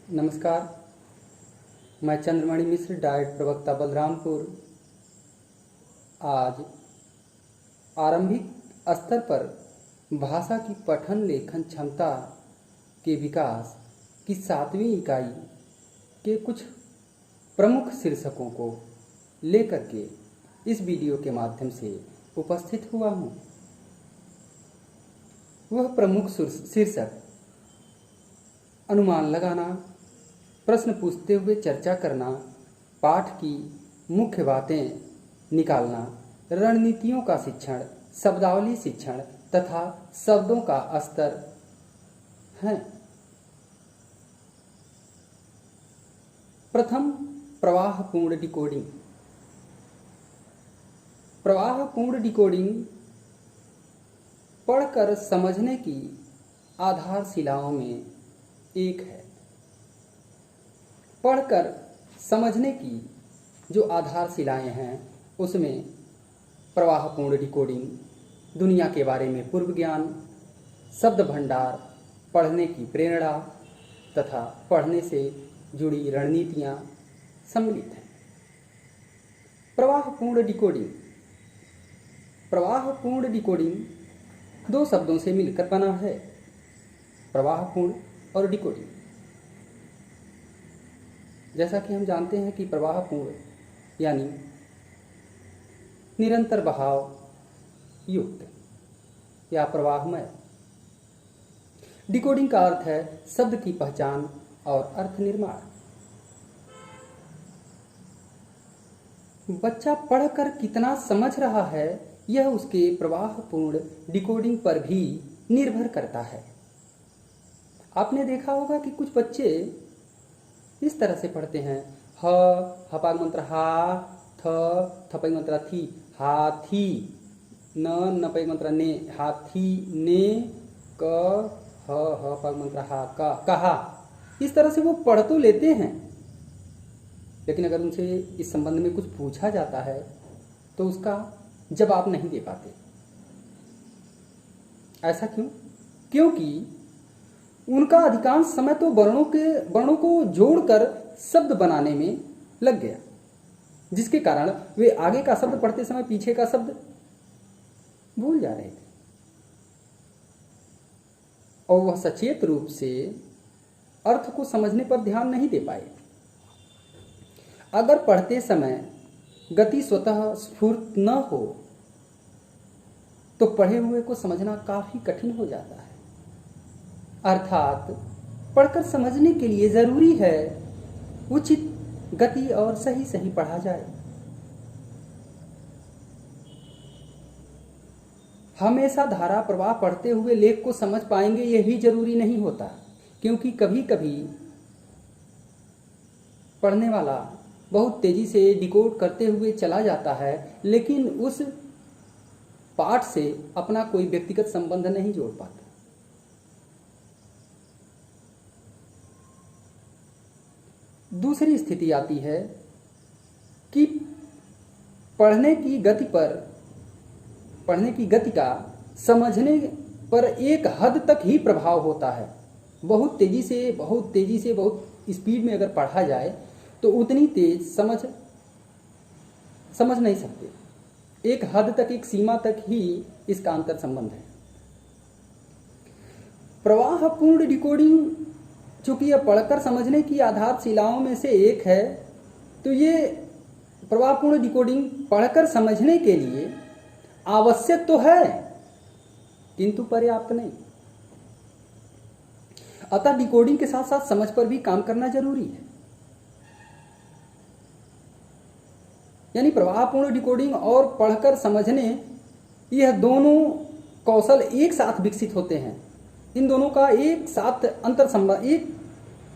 नमस्कार। मैं चंद्रमणि मिश्र, डाइट प्रवक्ता बलरामपुर। आज आरंभिक स्तर पर भाषा की पठन लेखन क्षमता के विकास की 7वीं इकाई के कुछ प्रमुख शीर्षकों को लेकर के इस वीडियो के माध्यम से उपस्थित हुआ हूँ। वह प्रमुख शीर्षक अनुमान लगाना, प्रश्न पूछते हुए चर्चा करना, पाठ की मुख्य बातें निकालना, रणनीतियों का शिक्षण, शब्दावली शिक्षण तथा शब्दों का स्तर है। प्रथम, प्रवाहपूर्ण डिकोडिंग। प्रवाहपूर्ण डिकोडिंग पढ़कर समझने की आधारशिलाओं में एक है। पढ़कर समझने की जो आधारशिलाएं हैं उसमें प्रवाहपूर्ण डिकोडिंग, दुनिया के बारे में पूर्व ज्ञान, शब्द भंडार, पढ़ने की प्रेरणा तथा पढ़ने से जुड़ी रणनीतियां सम्मिलित हैं। प्रवाहपूर्ण डिकोडिंग। प्रवाहपूर्ण डिकोडिंग दो शब्दों से मिलकर बना है, प्रवाहपूर्ण और डिकोडिंग। जैसा कि हम जानते हैं कि प्रवाहपूर्ण यानी निरंतर बहाव युक्त या प्रवाहमय। डिकोडिंग का अर्थ है शब्द की पहचान और अर्थ निर्माण। बच्चा पढ़कर कितना समझ रहा है यह उसके प्रवाहपूर्ण डिकोडिंग पर भी निर्भर करता है। आपने देखा होगा कि कुछ बच्चे इस तरह से पढ़ते हैं, ह हपाग मंत्र हा, थ थपै मंत्र थी, हाथी, न नपै मंत्र ने, हाथी ने, क ह पाग मंत्र हा, का, कहा। इस तरह से वो पढ़ तो लेते हैं, लेकिन अगर उनसे इस संबंध में कुछ पूछा जाता है तो उसका जवाब नहीं दे पाते। ऐसा क्यों? क्योंकि उनका अधिकांश समय तो वर्णों को जोड़कर शब्द बनाने में लग गया, जिसके कारण वे आगे का शब्द पढ़ते समय पीछे का शब्द भूल जा रहे थे और वह सचेत रूप से अर्थ को समझने पर ध्यान नहीं दे पाए। अगर पढ़ते समय गति स्वतः स्फूर्त न हो तो पढ़े हुए को समझना काफी कठिन हो जाता है। अर्थात पढ़कर समझने के लिए जरूरी है उचित गति और सही सही पढ़ा जाए। हमेशा धारा प्रवाह पढ़ते हुए लेख को समझ पाएंगे यही जरूरी नहीं होता, क्योंकि कभी कभी पढ़ने वाला बहुत तेजी से डिकोड करते हुए चला जाता है, लेकिन उस पाठ से अपना कोई व्यक्तिगत संबंध नहीं जोड़ पाता। दूसरी स्थिति आती है कि पढ़ने की गति का समझने पर एक हद तक ही प्रभाव होता है। बहुत तेजी से बहुत स्पीड में अगर पढ़ा जाए तो उतनी तेज समझ नहीं सकते। एक हद तक, एक सीमा तक ही इसका अंतर संबंध है। प्रवाहपूर्ण डिकोडिंग चूंकि यह पढ़कर समझने की आधारशिलाओं में से एक है, तो ये प्रवाहपूर्ण डिकोडिंग पढ़कर समझने के लिए आवश्यक तो है किंतु पर्याप्त नहीं। अतः डिकोडिंग के साथ साथ समझ पर भी काम करना जरूरी है। यानी प्रवाहपूर्ण डिकोडिंग और पढ़कर समझने, यह दोनों कौशल एक साथ विकसित होते हैं। इन दोनों का एक साथ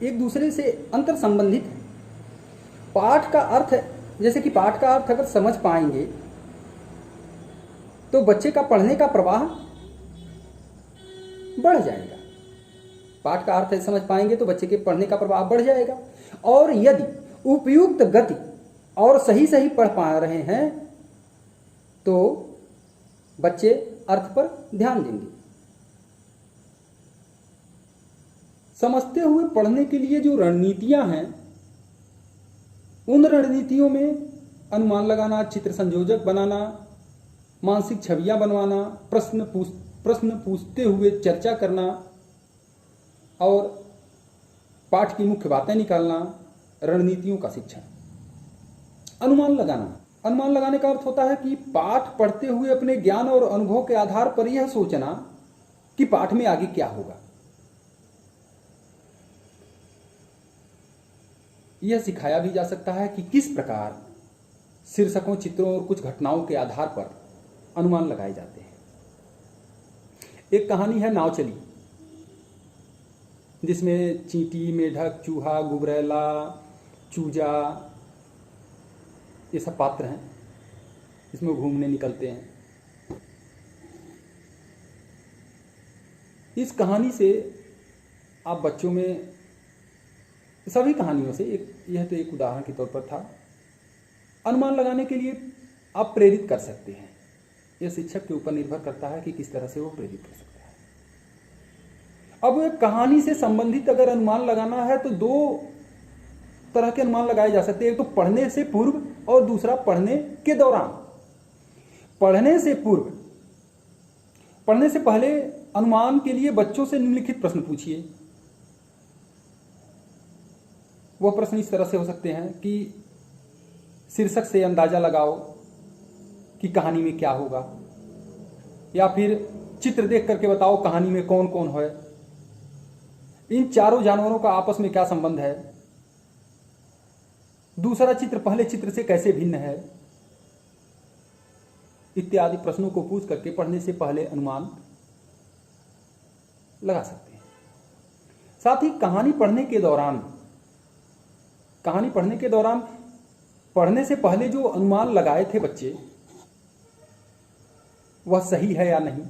एक दूसरे से अंतर संबंधित है। पाठ का अर्थ, जैसे कि पाठ का अर्थ अगर समझ पाएंगे तो बच्चे का पढ़ने का प्रवाह बढ़ जाएगा। पाठ का अर्थ समझ पाएंगे तो बच्चे के पढ़ने का प्रवाह बढ़ जाएगा। और यदि उपयुक्त गति और सही सही पढ़ पा रहे हैं तो बच्चे अर्थ पर ध्यान देंगे। समझते हुए पढ़ने के लिए जो रणनीतियां हैं, उन रणनीतियों में अनुमान लगाना, चित्र संयोजक बनाना, मानसिक छवियां बनवाना, प्रश्न पूछते हुए चर्चा करना और पाठ की मुख्य बातें निकालना, रणनीतियों का शिक्षण। अनुमान लगाने का अर्थ होता है कि पाठ पढ़ते हुए अपने ज्ञान और अनुभव के आधार पर यह सोचना कि पाठ में आगे क्या होगा। यह सिखाया भी जा सकता है कि किस प्रकार शीर्षकों, चित्रों और कुछ घटनाओं के आधार पर अनुमान लगाए जाते हैं। एक कहानी है नाव चली, जिसमें चींटी, मेढक, चूहा, गुबरैला, चूजा, ये सब पात्र हैं, इसमें घूमने निकलते हैं। इस कहानी से आप बच्चों में, सभी कहानियों से यह तो एक उदाहरण के तौर पर था, अनुमान लगाने के लिए आप प्रेरित कर सकते हैं। यह शिक्षक के ऊपर निर्भर करता है कि किस तरह से वो प्रेरित कर सकता है। अब एक कहानी से संबंधित अगर अनुमान लगाना है तो दो तरह के अनुमान लगाए जा सकते हैं, एक तो पढ़ने से पूर्व और दूसरा पढ़ने के दौरान। पढ़ने से पूर्व, पढ़ने से पहले अनुमान के लिए बच्चों से निम्नलिखित प्रश्न पूछिए। वह प्रश्न इस तरह से हो सकते हैं कि शीर्षक से अंदाजा लगाओ कि कहानी में क्या होगा, या फिर चित्र देख करके बताओ कहानी में कौन कौन है, इन चारों जानवरों का आपस में क्या संबंध है, दूसरा चित्र पहले चित्र से कैसे भिन्न है, इत्यादि प्रश्नों को पूछ करके पढ़ने से पहले अनुमान लगा सकते हैं। साथ ही कहानी पढ़ने के दौरान पढ़ने से पहले जो अनुमान लगाए थे बच्चे, वह सही है या नहीं,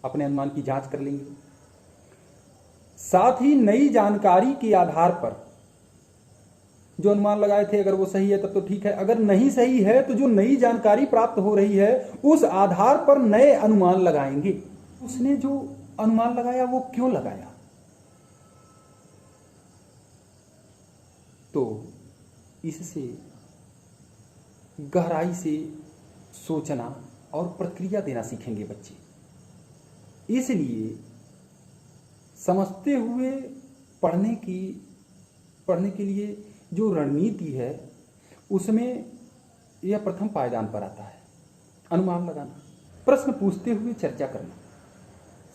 अपने अनुमान की जांच कर लेंगे। साथ ही नई जानकारी के आधार पर जो अनुमान लगाए थे, अगर वो सही है तब तो ठीक है, अगर नहीं सही है तो जो नई जानकारी प्राप्त हो रही है उस आधार पर नए अनुमान लगाएंगे। उसने जो अनुमान लगाया वो क्यों लगाया, तो इससे गहराई से सोचना और प्रतिक्रिया देना सीखेंगे बच्चे। इसलिए समझते हुए पढ़ने के लिए जो रणनीति है, उसमें यह प्रथम पायदान पर आता है, अनुमान लगाना। प्रश्न पूछते हुए चर्चा करना।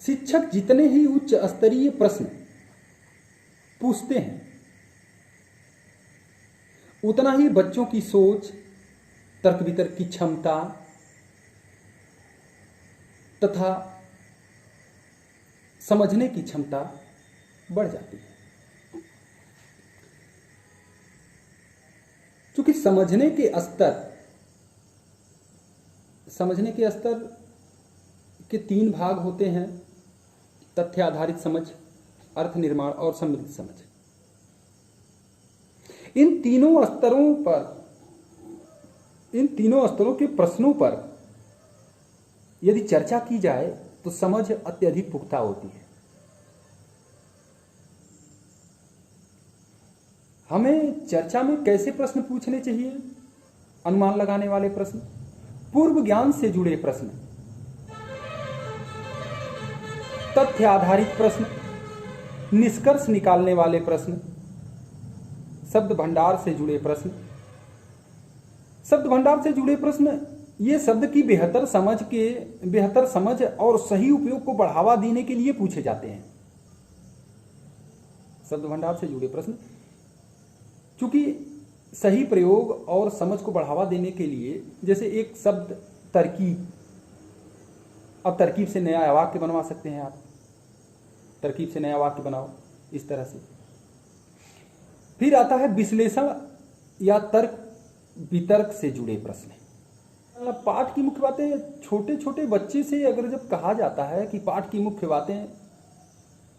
शिक्षक जितने ही उच्च स्तरीय प्रश्न पूछते हैं, उतना ही बच्चों की सोच, तर्क वितर्क की क्षमता तथा समझने की क्षमता बढ़ जाती है। क्योंकि समझने के स्तर के तीन भाग होते हैं: तथ्य आधारित समझ, अर्थ निर्माण और समृद्ध समझ। इन तीनों स्तरों के प्रश्नों पर यदि चर्चा की जाए तो समझ अत्यधिक पुख्ता होती है। हमें चर्चा में कैसे प्रश्न पूछने चाहिए? अनुमान लगाने वाले प्रश्न, पूर्व ज्ञान से जुड़े प्रश्न, तथ्य आधारित प्रश्न, निष्कर्ष निकालने वाले प्रश्न, शब्द भंडार से जुड़े प्रश्न। शब्द भंडार से जुड़े प्रश्न ये शब्द की बेहतर समझ और सही उपयोग को बढ़ावा देने के लिए पूछे जाते हैं। शब्द भंडार से जुड़े प्रश्न क्योंकि सही प्रयोग और समझ को बढ़ावा देने के लिए, जैसे एक शब्द तरकीब, अब तरकीब से नया वाक्य बनवा सकते हैं आप, तरकीब से नया वाक्य बनाओ, इस तरह से। फिर आता है विश्लेषण या तर्क वितर्क से जुड़े प्रश्न। पाठ की मुख्य बातें, छोटे छोटे बच्चे से अगर जब कहा जाता है कि पाठ की मुख्य बातें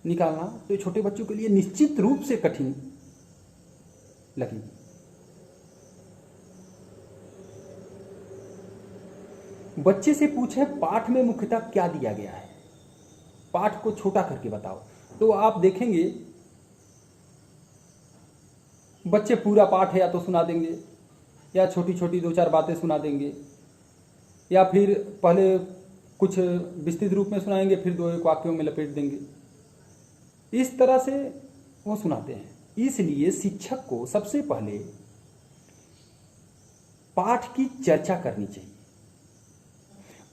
निकालना, तो छोटे बच्चों के लिए निश्चित रूप से कठिन लगेगी। बच्चे से पूछे पाठ में मुख्यतः क्या दिया गया है, पाठ को छोटा करके बताओ। तो आप देखेंगे बच्चे पूरा पाठ है या तो सुना देंगे, या छोटी छोटी दो चार बातें सुना देंगे, या फिर पहले कुछ विस्तृत रूप में सुनाएंगे, फिर दो एक वाक्यों में लपेट देंगे। इस तरह से वो सुनाते हैं। इसलिए शिक्षक को सबसे पहले पाठ की चर्चा करनी चाहिए।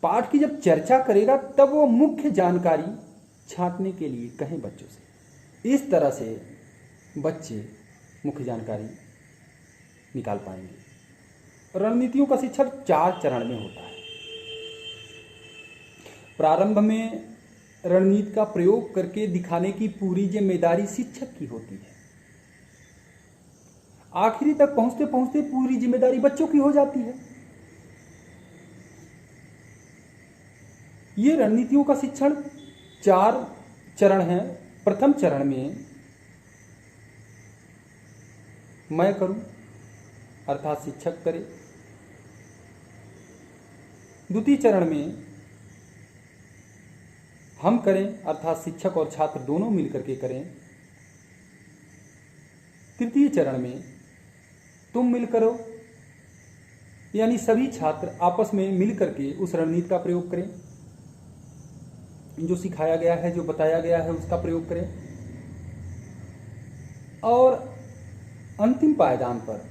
पाठ की जब चर्चा करेगा तब वो मुख्य जानकारी छांटने के लिए कहें बच्चों से। इस तरह से बच्चे मुख्य जानकारी निकाल पाएंगे। रणनीतियों का शिक्षण 4 चरण में होता है। प्रारंभ में रणनीति का प्रयोग करके दिखाने की पूरी जिम्मेदारी शिक्षक की होती है। आखिरी तक पहुंचते पहुंचते पूरी जिम्मेदारी बच्चों की हो जाती है। ये रणनीतियों का शिक्षण 4 चरण हैं। प्रथम चरण में मैं करूं अर्थात शिक्षक करे। द्वितीय चरण में हम करें अर्थात शिक्षक और छात्र दोनों मिलकर के करें। तृतीय चरण में तुम मिल करो, यानी सभी छात्र आपस में मिल करके उस रणनीति का प्रयोग करें, जो सिखाया गया है, जो बताया गया है उसका प्रयोग करें। और अंतिम पायदान पर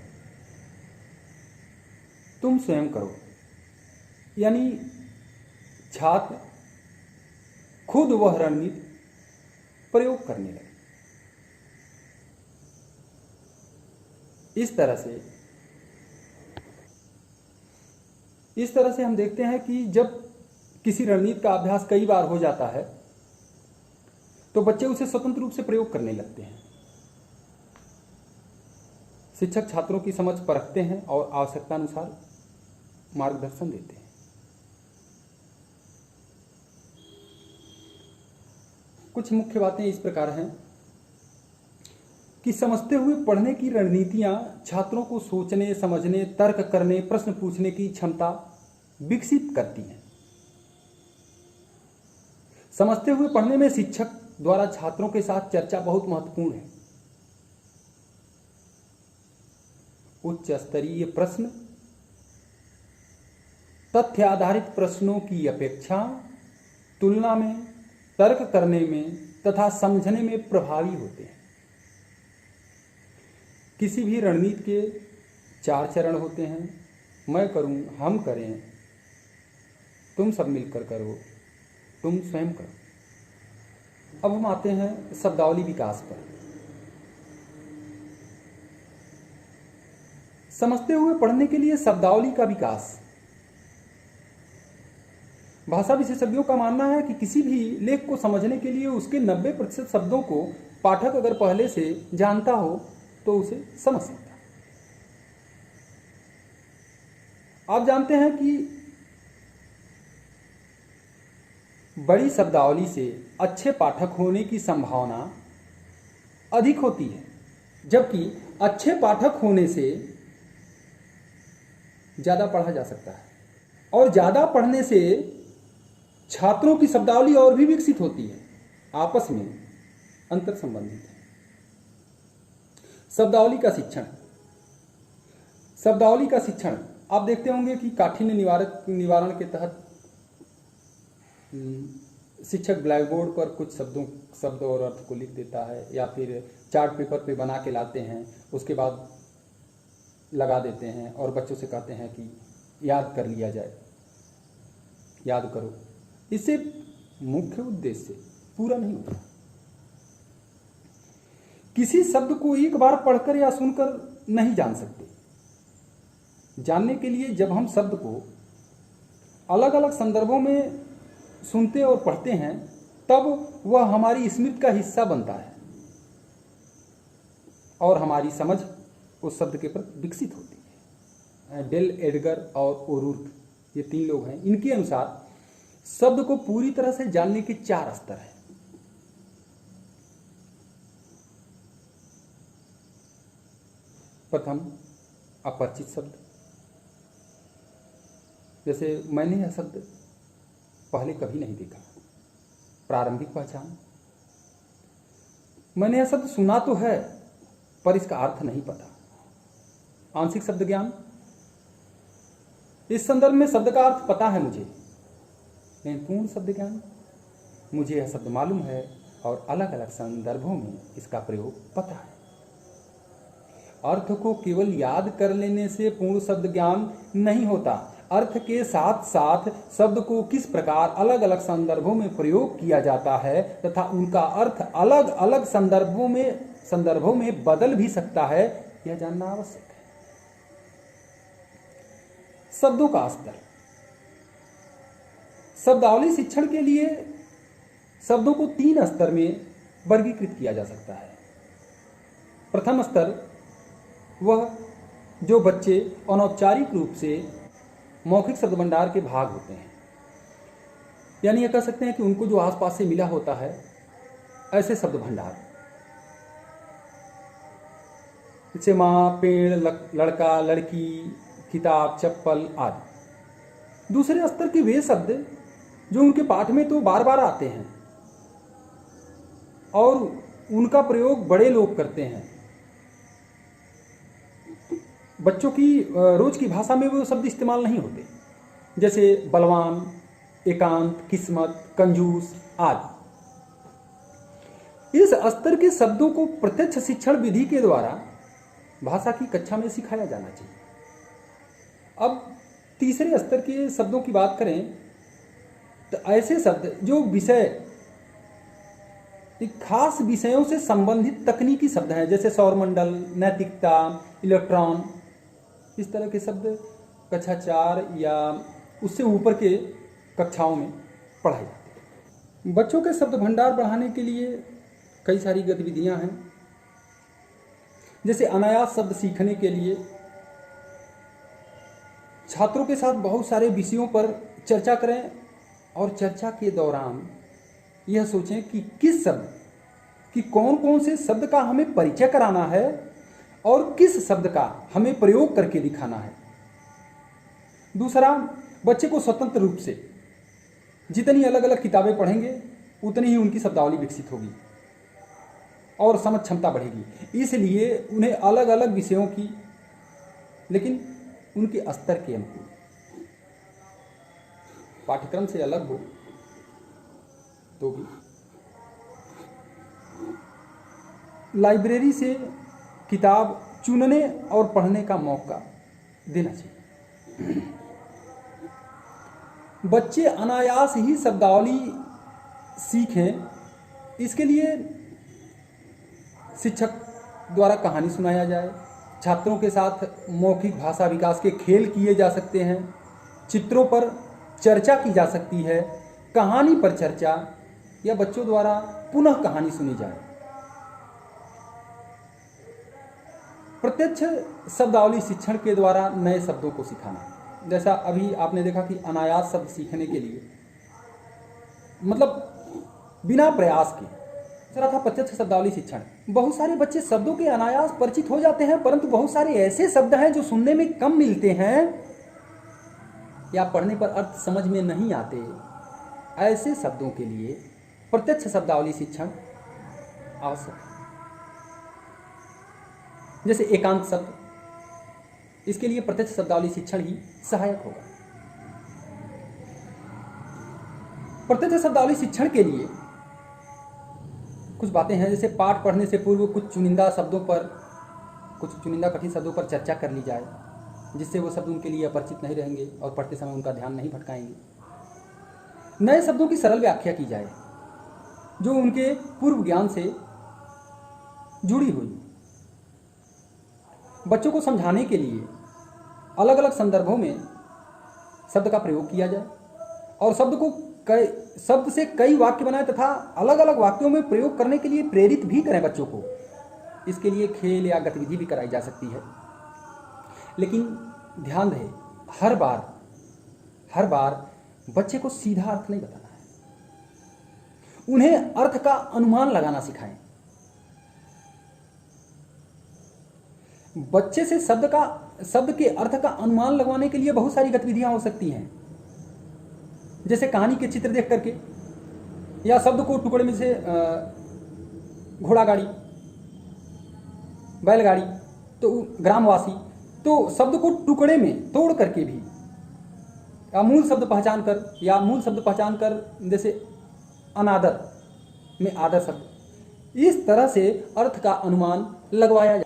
तुम स्वयं करो, यानी छात्र खुद वह रणनीति प्रयोग करने लगे। इस तरह से हम देखते हैं कि जब किसी रणनीति का अभ्यास कई बार हो जाता है तो बच्चे उसे स्वतंत्र रूप से प्रयोग करने लगते हैं। शिक्षक छात्रों की समझ परखते हैं और आवश्यकता अनुसार मार्गदर्शन देते हैं। कुछ मुख्य बातें इस प्रकार हैं कि समझते हुए पढ़ने की रणनीतियां छात्रों को सोचने, समझने, तर्क करने, प्रश्न पूछने की क्षमता विकसित करती हैं। समझते हुए पढ़ने में शिक्षक द्वारा छात्रों के साथ चर्चा बहुत महत्वपूर्ण है। उच्च स्तरीय प्रश्न तथ्य आधारित प्रश्नों की अपेक्षा तुलना में तर्क करने में तथा समझने में प्रभावी होते हैं। किसी भी रणनीति के 4 चरण होते हैं। मैं करूं, हम करें, तुम सब मिलकर करो, तुम स्वयं करो। अब हम आते हैं शब्दावली विकास पर। समझते हुए पढ़ने के लिए शब्दावली का विकास। भाषा विशेषज्ञों का मानना है कि किसी भी लेख को समझने के लिए उसके 90% शब्दों को पाठक अगर पहले से जानता हो तो उसे समझ सकता है। आप जानते हैं कि बड़ी शब्दावली से अच्छे पाठक होने की संभावना अधिक होती है, जबकि अच्छे पाठक होने से ज़्यादा पढ़ा जा सकता है। और ज़्यादा पढ़ने से छात्रों की शब्दावली और भी विकसित होती है, आपस में अंतर संबंधित है। शब्दावली का शिक्षण। शब्दावली का शिक्षण आप देखते होंगे कि काठिन्य निवारण के तहत शिक्षक ब्लैक बोर्ड पर कुछ शब्द और अर्थ को लिख देता है, या फिर चार्ट पेपर पे बना के लाते हैं, उसके बाद लगा देते हैं और बच्चों से कहते हैं कि याद कर लिया जाए, याद करो। इससे मुख्य उद्देश्य पूरा नहीं होता। किसी शब्द को एक बार पढ़कर या सुनकर नहीं जान सकते। जानने के लिए जब हम शब्द को अलग अलग संदर्भों में सुनते और पढ़ते हैं तब वह हमारी स्मृति का हिस्सा बनता है और हमारी समझ उस शब्द के प्रति विकसित होती है। डेल एडगर और ओरुर्क, ये 3 लोग हैं, इनके अनुसार शब्द को पूरी तरह से जानने के 4 स्तर हैं। प्रथम, अपरिचित शब्द। जैसे मैंने यह शब्द पहले कभी नहीं देखा, प्रारंभिक पहचान। मैंने यह शब्द सुना तो है पर इसका अर्थ नहीं पता। आंशिक शब्द ज्ञान, इस संदर्भ में शब्द का अर्थ पता है मुझे, लेकिन पूर्ण शब्द ज्ञान, मुझे यह शब्द मालूम है और अलग अलग संदर्भों में इसका प्रयोग पता है। अर्थ को केवल याद कर लेने से पूर्ण शब्द ज्ञान नहीं होता। अर्थ के साथ साथ शब्द को किस प्रकार अलग अलग संदर्भों में प्रयोग किया जाता है तथा उनका अर्थ अलग अलग संदर्भों में बदल भी सकता है, यह जानना आवश्यक है। शब्दों का स्तर। शब्दावली शिक्षण के लिए शब्दों को 3 स्तर में वर्गीकृत किया जा सकता है। प्रथम स्तर वह जो बच्चे अनौपचारिक रूप से मौखिक शब्द भंडार के भाग होते हैं, यानी यह कह सकते हैं कि उनको जो आसपास से मिला होता है ऐसे शब्द भंडार, जैसे माँ, पेड़, लड़का, लड़की, किताब, चप्पल आदि। दूसरे स्तर के वे शब्द जो उनके पाठ में तो बार बार आते हैं और उनका प्रयोग बड़े लोग करते हैं, बच्चों की रोज की भाषा में वो शब्द इस्तेमाल नहीं होते, जैसे बलवान, एकांत, किस्मत, कंजूस आदि। इस स्तर के शब्दों को प्रत्यक्ष शिक्षण विधि के द्वारा भाषा की कक्षा में सिखाया जाना चाहिए। अब तीसरे स्तर के शब्दों की बात करें तो ऐसे शब्द जो विषय, खास विषयों से संबंधित तकनीकी शब्द हैं, जैसे सौरमंडल, नैतिकता, इलेक्ट्रॉन, इस तरह के शब्द कक्षा 4 या उससे ऊपर के कक्षाओं में पढ़ाए जाते हैं। बच्चों के शब्द भंडार बढ़ाने के लिए कई सारी गतिविधियां हैं, जैसे अनायास शब्द सीखने के लिए छात्रों के साथ बहुत सारे विषयों पर चर्चा करें और चर्चा के दौरान यह सोचें कि किस शब्द कि कौन कौन से शब्द का हमें परिचय कराना है और किस शब्द का हमें प्रयोग करके दिखाना है। दूसरा, बच्चे को स्वतंत्र रूप से जितनी अलग अलग किताबें पढ़ेंगे उतनी ही उनकी शब्दावली विकसित होगी और समझ क्षमता बढ़ेगी। इसलिए उन्हें अलग अलग विषयों की, लेकिन उनके स्तर के अनुकूल, पाठ्यक्रम से अलग हो तो भी लाइब्रेरी से किताब चुनने और पढ़ने का मौका देना चाहिए। बच्चे अनायास ही शब्दावली सीखें, इसके लिए शिक्षक द्वारा कहानी सुनाया जाए, छात्रों के साथ मौखिक भाषा विकास के खेल किए जा सकते हैं, चित्रों पर चर्चा की जा सकती है, कहानी पर चर्चा या बच्चों द्वारा पुनः कहानी सुनी जाए। प्रत्यक्ष शब्दावली शिक्षण के द्वारा नए शब्दों को सिखाना, जैसा अभी आपने देखा कि अनायास शब्द सीखने के लिए, मतलब बिना प्रयास के दूसरा था प्रत्यक्ष शब्दावली शिक्षण। बहुत सारे बच्चे शब्दों के अनायास परिचित हो जाते हैं, परंतु बहुत सारे ऐसे शब्द हैं जो सुनने में कम मिलते हैं या पढ़ने पर अर्थ समझ में नहीं आते। ऐसे शब्दों के लिए प्रत्यक्ष शब्दावली शिक्षण आवश्यक है। जैसे एकांत शब्द, इसके लिए प्रत्यक्ष शब्दावली शिक्षण ही सहायक होगा। प्रत्यक्ष शब्दावली शिक्षण के लिए कुछ बातें हैं, जैसे पाठ पढ़ने से पूर्व कुछ चुनिंदा कठिन शब्दों पर चर्चा कर ली जाए, जिससे वो शब्द उनके लिए अपरिचित नहीं रहेंगे और पढ़ते समय उनका ध्यान नहीं भटकाएंगे। नए शब्दों की सरल व्याख्या की जाए जो उनके पूर्व ज्ञान से जुड़ी हुई। बच्चों को समझाने के लिए अलग अलग संदर्भों में शब्द का प्रयोग किया जाए और शब्द से कई वाक्य बनाए तथा अलग अलग वाक्यों में प्रयोग करने के लिए प्रेरित भी करें बच्चों को। इसके लिए खेल या गतिविधि भी कराई जा सकती है, लेकिन ध्यान रहे हर बार बच्चे को सीधा अर्थ नहीं बताना है, उन्हें अर्थ का अनुमान लगाना सिखाएं। बच्चे से शब्द के अर्थ का अनुमान लगवाने के लिए बहुत सारी गतिविधियां हो सकती हैं, जैसे कहानी के चित्र देख करके या शब्द को टुकड़े में से घोड़ा गाड़ी, बैलगाड़ी, तो ग्रामवासी, तो शब्द को टुकड़े में तोड़ करके भी मूल शब्द पहचान कर, या मूल शब्द पहचान कर, जैसे अनादर में आदर शब्द, इस तरह से अर्थ का अनुमान लगवाया जाए।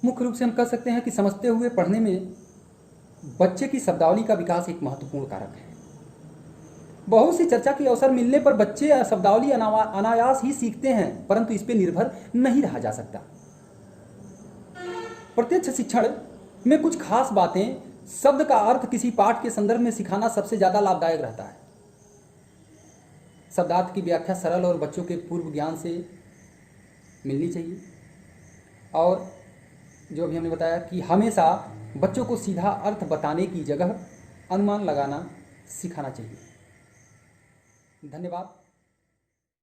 मुख्य रूप से हम कह सकते हैं कि समझते हुए पढ़ने में बच्चे की शब्दावली का विकास एक महत्वपूर्ण कारक है। बहुत सी चर्चा के अवसर मिलने पर बच्चे शब्दावली अनायास ही सीखते हैं, परंतु इस पर निर्भर नहीं रहा जा सकता। प्रत्यक्ष शिक्षण में कुछ खास बातें, शब्द का अर्थ किसी पाठ के संदर्भ में सिखाना सबसे ज्यादा लाभदायक रहता है। शब्दार्थ की व्याख्या सरल और बच्चों के पूर्व ज्ञान से मिलनी चाहिए, और जो अभी हमने बताया कि हमेशा बच्चों को सीधा अर्थ बताने की जगह अनुमान लगाना सिखाना चाहिए। धन्यवाद।